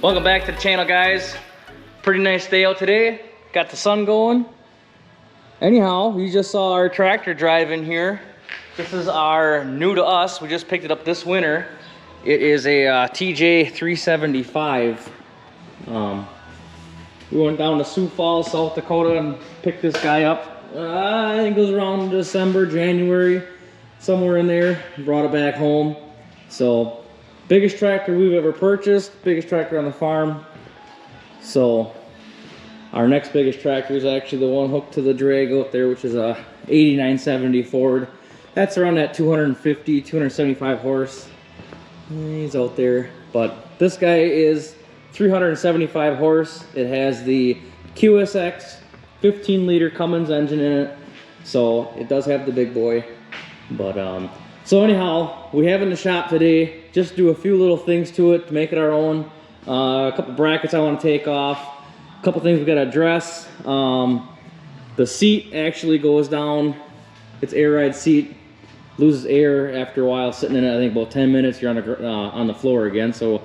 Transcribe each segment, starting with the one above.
Welcome back to the channel, guys. Pretty nice day out today. Got the sun going. Anyhow, you just saw our tractor drive in here. This is our new to us. We just picked it up this winter. It is a TJ 375. We went down to Sioux Falls, South Dakota, and picked this guy up. I think it was around December, January, somewhere in there. Brought it back home. So, biggest tractor we've ever purchased, biggest tractor on the farm. So, our next biggest tractor is actually the one hooked to the drag out there, which is a 8970 Ford. That's around that 250, 275 horse. He's out there. But this guy is 375 horse. It has the QSX 15-liter Cummins engine in it. So, it does have the big boy. But, so anyhow, we have it in the shop today. Just do a few little things to it to make it our own. A couple brackets I want to take off. A couple things we got to address. The seat actually goes down. It's air ride seat. Loses air after a while sitting in it. I think about 10 minutes you're on the floor again. So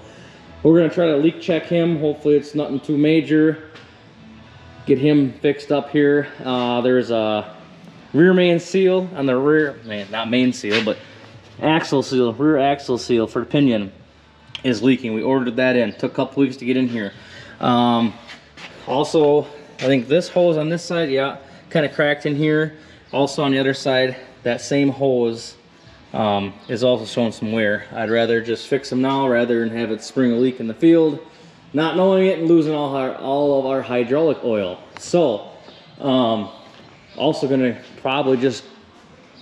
we're going to try to leak check him. Hopefully it's nothing too major. Get him fixed up here. There's a rear main seal on the rear, not main seal, but axle seal, rear axle seal for the pinion is leaking. We ordered that in. Took a couple weeks to get in here. Also, I think this hose on this side, yeah, kind of cracked in here. Also on the other side, that same hose is also showing some wear. I'd rather just fix them now rather than have it spring a leak in the field, not knowing it and losing all of our hydraulic oil. So, also gonna probably just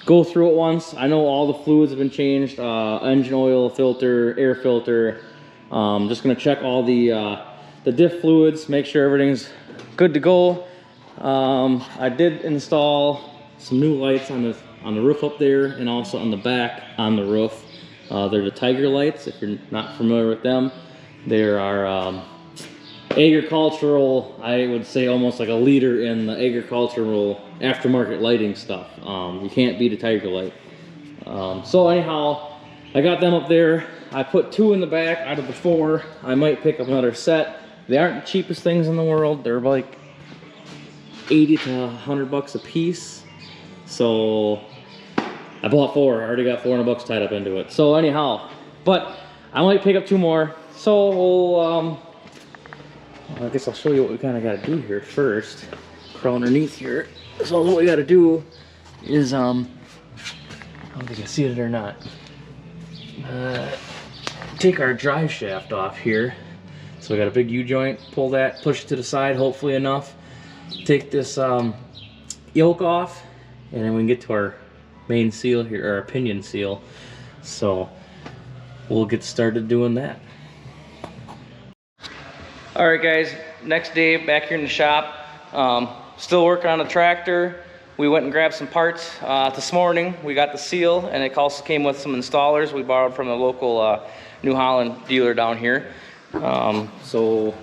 go through it once. I know all the fluids have been changed, engine oil, filter, air filter. Just gonna check all the diff fluids, make sure everything's good to go. I did install some new lights on the roof up there and also on the back on the roof. They're the Tiger lights, if you're not familiar with them. They are agricultural, I would say almost like a leader in the agricultural aftermarket lighting stuff. You can't beat a Tiger light. So anyhow, I got them up there. I put 2 in the back out of the 4. I might pick up another set. They aren't the cheapest things in the world. They're like 80 to 100 bucks a piece. So I bought 4. I already got 400 bucks tied up into it. So anyhow, but I might pick up 2 more. So I guess I'll show you what we kind of got to do here first. Crawl underneath here. So what we got to do is, I don't think I see it or not. Take our drive shaft off here. So we got a big U-joint. Pull that, push it to the side, hopefully enough. Take this yoke off, and then we can get to our main seal here, or our pinion seal. So we'll get started doing that. Alright guys, next day back here in the shop. Still working on the tractor. We went and grabbed some parts this morning. We got the seal, and it also came with some installers we borrowed from the local New Holland dealer down here. So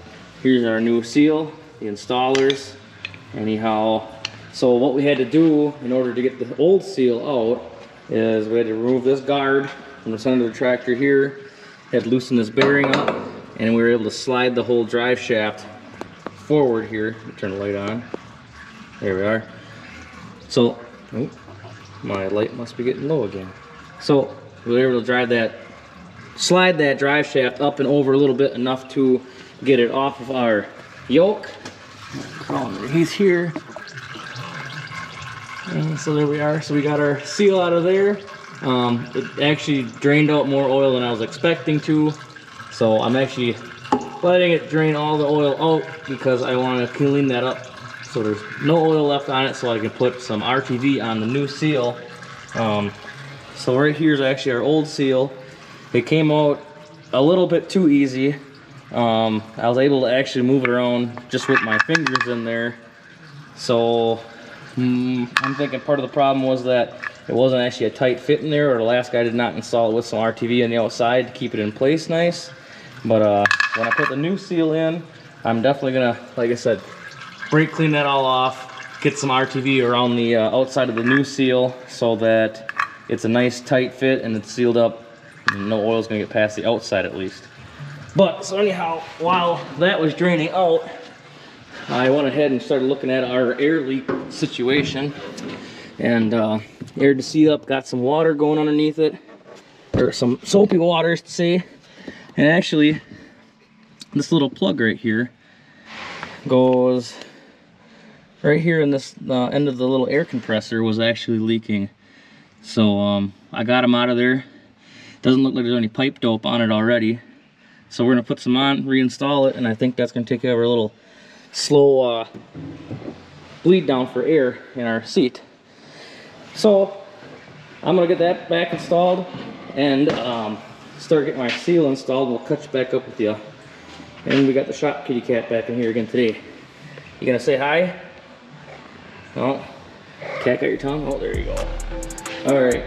here's our new seal, the installers. Anyhow, so what we had to do in order to get the old seal out is we had to remove this guard from the center of the tractor here, had to loosen this bearing up, and we were able to slide the whole drive shaft forward here. Turn the light on. There we are. So, oh, my light must be getting low again. So we were able to slide that drive shaft up and over a little bit, enough to get it off of our yoke. He's here. And so there we are. So we got our seal out of there. It actually drained out more oil than I was expecting to. So I'm actually letting it drain all the oil out because I want to clean that up so there's no oil left on it, so I can put some RTV on the new seal. So right here is actually our old seal. It came out a little bit too easy. I was able to actually move it around just with my fingers in there. So I'm thinking part of the problem was that it wasn't actually a tight fit in there, or the last guy did not install it with some RTV on the outside to keep it in place nice. But when I put the new seal in, I'm definitely gonna, like I said, brake clean that all off, get some RTV around the outside of the new seal so that it's a nice tight fit and it's sealed up and no oil's gonna get past the outside at least. But so anyhow, while that was draining out, I went ahead and started looking at our air leak situation, and aired the seat up, got some water going underneath it, or some soapy waters to say. And actually, this little plug right here goes right here in this end of the little air compressor was actually leaking. So I got them out of there. Doesn't look like there's any pipe dope on it already. So we're gonna put some on, reinstall it, and I think that's gonna take care of a little slow bleed down for air in our seat. So I'm gonna get that back installed and start getting my seal installed. We'll catch back up with you. And we got the shop kitty cat back in here again today. You gonna say hi? Oh, cat got your tongue? Oh, there you go. All right.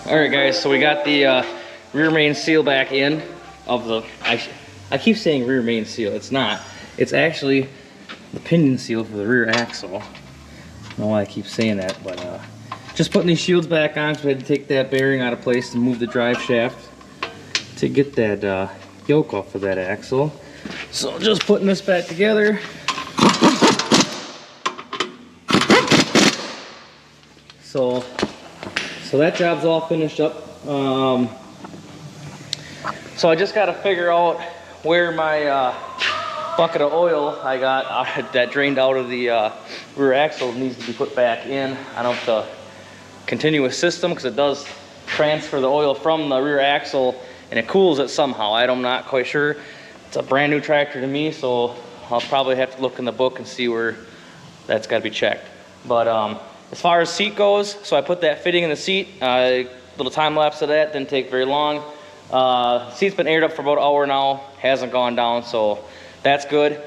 Alright guys, so we got the rear main seal back in of the, I keep saying rear main seal, it's not. It's actually the pinion seal for the rear axle. I don't know why I keep saying that, but just putting these shields back on, so we had to take that bearing out of place to move the drive shaft to get that yoke off of that axle. So just putting this back together. So that job's all finished up. So I just got to figure out where my bucket of oil I got that drained out of the rear axle needs to be put back in. I don't have the continuous system because it does transfer the oil from the rear axle and it cools it somehow. I'm not quite sure. It's a brand new tractor to me, so I'll probably have to look in the book and see where that's got to be checked. But as far as seat goes, so I put that fitting in the seat, little time lapse of that, didn't take very long. Seat's been aired up for about an hour now, hasn't gone down, so that's good.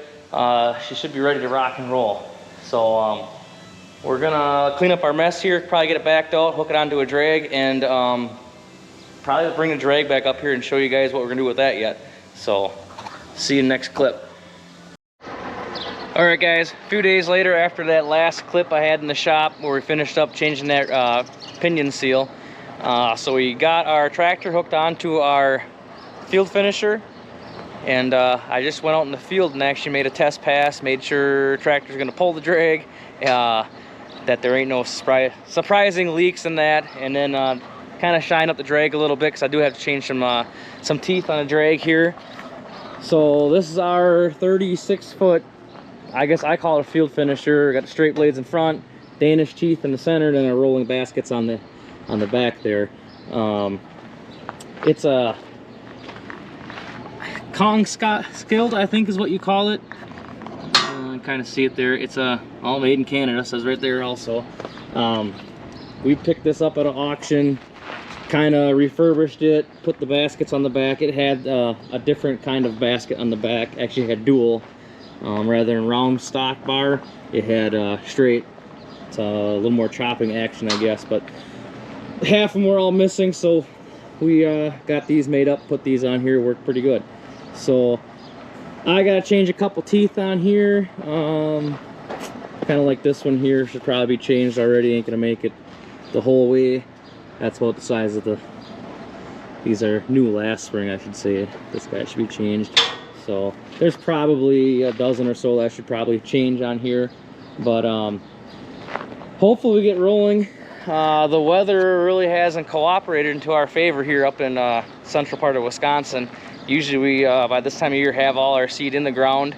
She should be ready to rock and roll. So we're gonna clean up our mess here, probably get it backed out, hook it onto a drag, and probably bring the drag back up here and show you guys what we're gonna do with that yet. So see you next clip. Alright guys, a few days later after that last clip I had in the shop where we finished up changing that pinion seal. So we got our tractor hooked onto our field finisher, and I just went out in the field and actually made a test pass, made sure tractor's going to pull the drag, that there ain't no surprising leaks in that, and then kind of shine up the drag a little bit because I do have to change some teeth on the drag here. So this is our 36-foot, I guess I call it a field finisher. Got the straight blades in front, Danish teeth in the center, and then our rolling baskets on the back there. It's a Kong skilled, I think is what you call it. You kind of see it there. It's all made in Canada, says right there also. We picked this up at an auction, kind of refurbished it, put the baskets on the back. It had a different kind of basket on the back. Actually it had dual. Rather than round stock bar, it had straight. It's a little more chopping action, I guess, but half of them were all missing, so we got these made up, put these on here, worked pretty good. So I gotta change a couple teeth on here, kind of like this one here should probably be changed already. Ain't gonna make it the whole way. That's about the size of these are new last spring, I should say. This guy should be changed. So there's probably a dozen or so that should probably change on here, but hopefully we get rolling. The weather really hasn't cooperated into our favor here up in central part of Wisconsin. Usually we, by this time of year, have all our seed in the ground.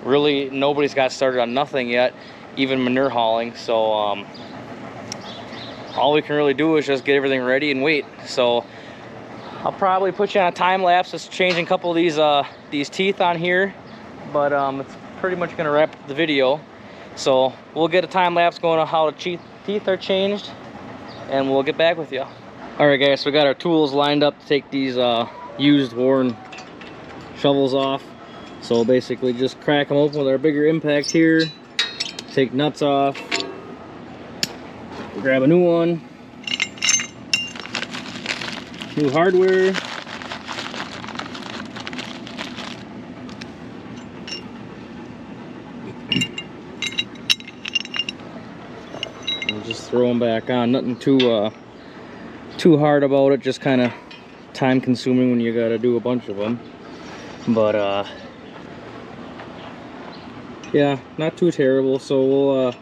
Really, nobody's got started on nothing yet, even manure hauling. So all we can really do is just get everything ready and wait. So I'll probably put you on a time lapse just changing a couple of these teeth on here, but it's pretty much gonna wrap up the video. So we'll get a time lapse going on how the teeth are changed, and we'll get back with you. All right, guys, so we got our tools lined up to take these used, worn shovels off. So basically just crack them open with our bigger impact here, take nuts off, grab a new one, new hardware, and just throw them back on. Nothing too hard about it, just kind of time consuming when you got to do a bunch of them, but yeah, not too terrible. So we'll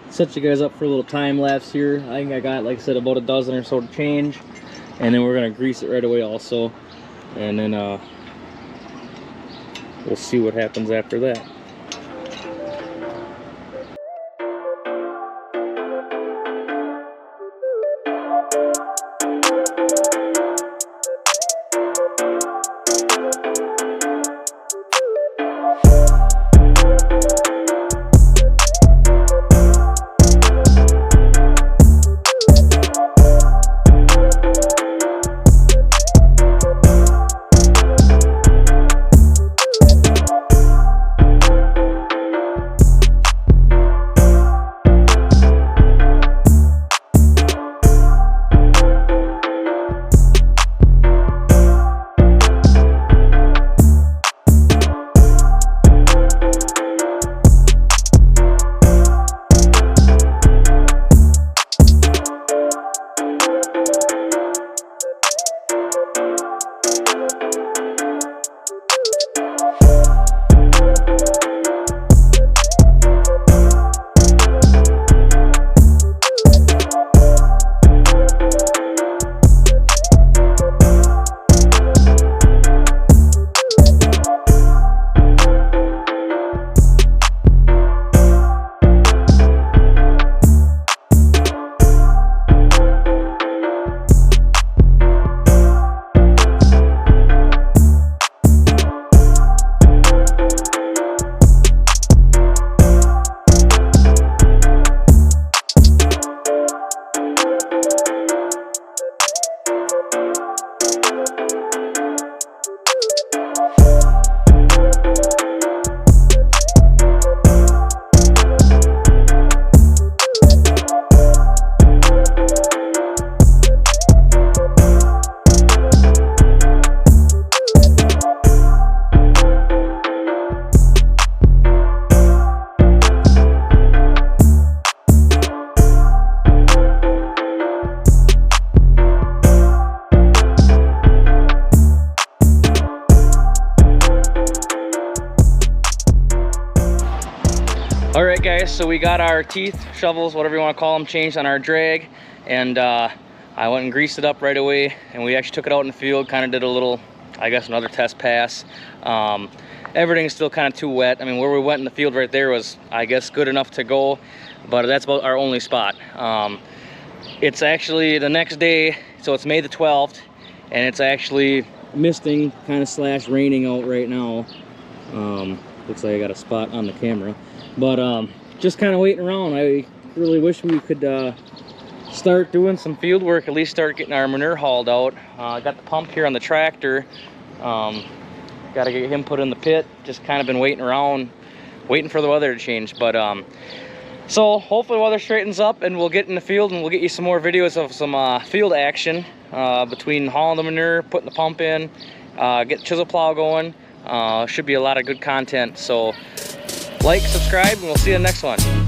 set you guys up for a little time lapse here. I think I got, like I said, about a dozen or so to change, and then we're gonna grease it right away also, and then we'll see what happens after that. All right, guys, so we got our teeth, shovels, whatever you want to call them, changed on our drag, and I went and greased it up right away, and we actually took it out in the field, kind of did a little, I guess, another test pass. Everything's still kind of too wet. I mean, where we went in the field right there was, I guess, good enough to go, but that's about our only spot. It's actually the next day, so it's May the 12th, and it's actually misting, kind of slash raining out right now. Looks like I got a spot on the camera. But just kind of waiting around. I really wish we could start doing some field work, at least start getting our manure hauled out. I got the pump here on the tractor. Got to get him put in the pit. Just kind of been waiting around, waiting for the weather to change. But so hopefully the weather straightens up and we'll get in the field and we'll get you some more videos of some field action between hauling the manure, putting the pump in, get the chisel plow going. Should be a lot of good content. So like, subscribe, and we'll see you in the next one.